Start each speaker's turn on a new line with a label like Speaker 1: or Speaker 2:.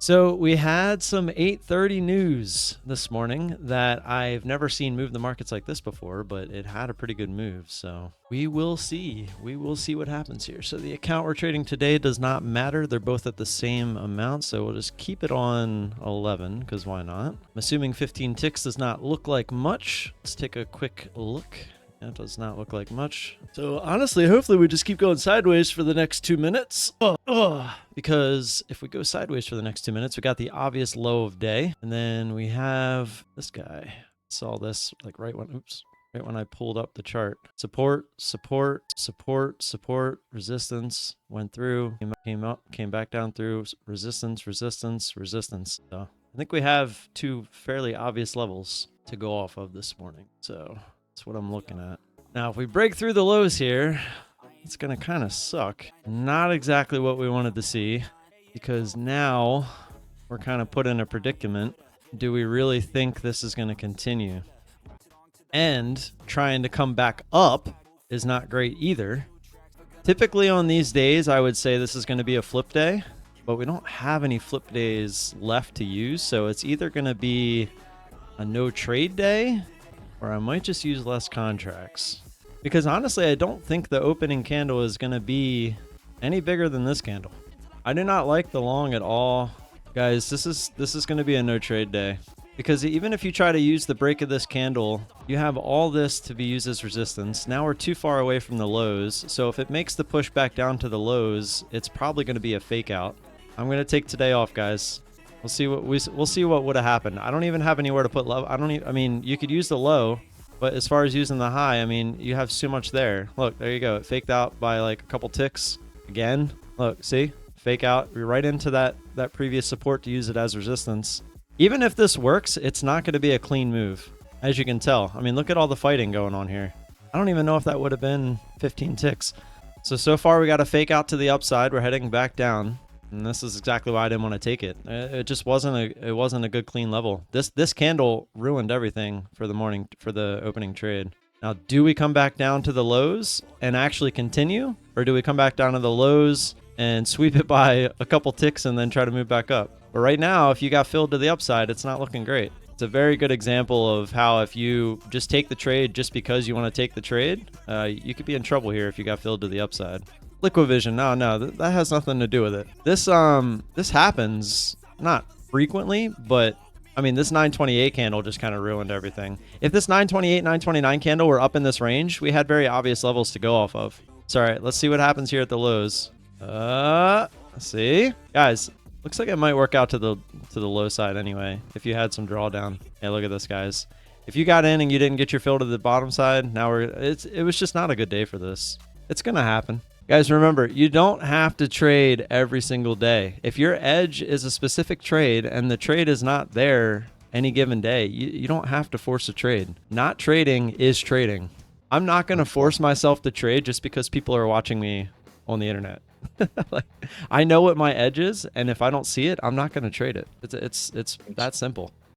Speaker 1: So we had some 8:30 news this morning that I've never seen move the markets like this before, but it had a pretty good move. So we will see. We will see what happens here. So the account we're trading today does not matter. They're both at the same amount. So we'll just keep it on 11 because why not? I'm assuming 15 ticks does not look like much. Let's take a quick look. That does not look like much. So honestly, hopefully we just keep going sideways for the next 2 minutes. Because if we go sideways for the next 2 minutes, we got the obvious low of day. And then we have this guy. Saw this like right when I pulled up the chart. Support, support, support, support, resistance, went through, came up, came back down through, resistance, resistance, resistance. So I think we have two fairly obvious levels to go off of this morning. So that's what I'm looking at. Now, if we break through the lows here, it's going to kind of suck. Not exactly what we wanted to see, because now we're kind of put in a predicament. Do we really think this is going to continue? And trying to come back up is not great either. Typically on these days, I would say this is going to be a flip day, but we don't have any flip days left to use. So it's either going to be a no trade day, or I might just use less contracts. Because honestly, I don't think the opening candle is going to be any bigger than this candle. I do not like the long at all. Guys, this is going to be a no trade day. Because even if you try to use the break of this candle, you have all this to be used as resistance. Now we're too far away from the lows. So if it makes the push back down to the lows, it's probably going to be a fake out. I'm going to take today off, guys. We'll see what would have happened. I don't even have anywhere to put low. I mean, you could use the low, but as far as using the high, I mean, you have so much there. Look, there you go. It faked out by like a couple ticks. Again, look, see? Fake out. We're right into that previous support to use it as resistance. Even if this works, it's not going to be a clean move, as you can tell. I mean, look at all the fighting going on here. I don't even know if that would have been 15 ticks. So far we got a fake out to the upside. We're heading back down. And this is exactly why I didn't want to take it. It just wasn't a good clean level. This candle ruined everything for the morning, for the opening trade. Now, do we come back down to the lows and actually continue? Or do we come back down to the lows and sweep it by a couple ticks and then try to move back up? But right now, if you got filled to the upside, it's not looking great. It's a very good example of how if you just take the trade just because you want to take the trade, you could be in trouble here if you got filled to the upside. Liquid vision, no, that has nothing to do with it. This happens not frequently, but I mean, this 928 candle just kind of ruined everything. If this 928, 929 candle were up in this range, we had very obvious levels to go off of. So, all right, let's see what happens here at the lows. See, guys, looks like it might work out to the low side anyway. If you had some drawdown, hey, look at this, guys. If you got in and you didn't get your fill to the bottom side, now it was just not a good day for this. It's gonna happen. Guys, remember, you don't have to trade every single day. If your edge is a specific trade and the trade is not there any given day, you don't have to force a trade. Not trading is trading. I'm not going to force myself to trade just because people are watching me on the internet. I know what my edge is, and if I don't see it, I'm not going to trade it. It's that simple.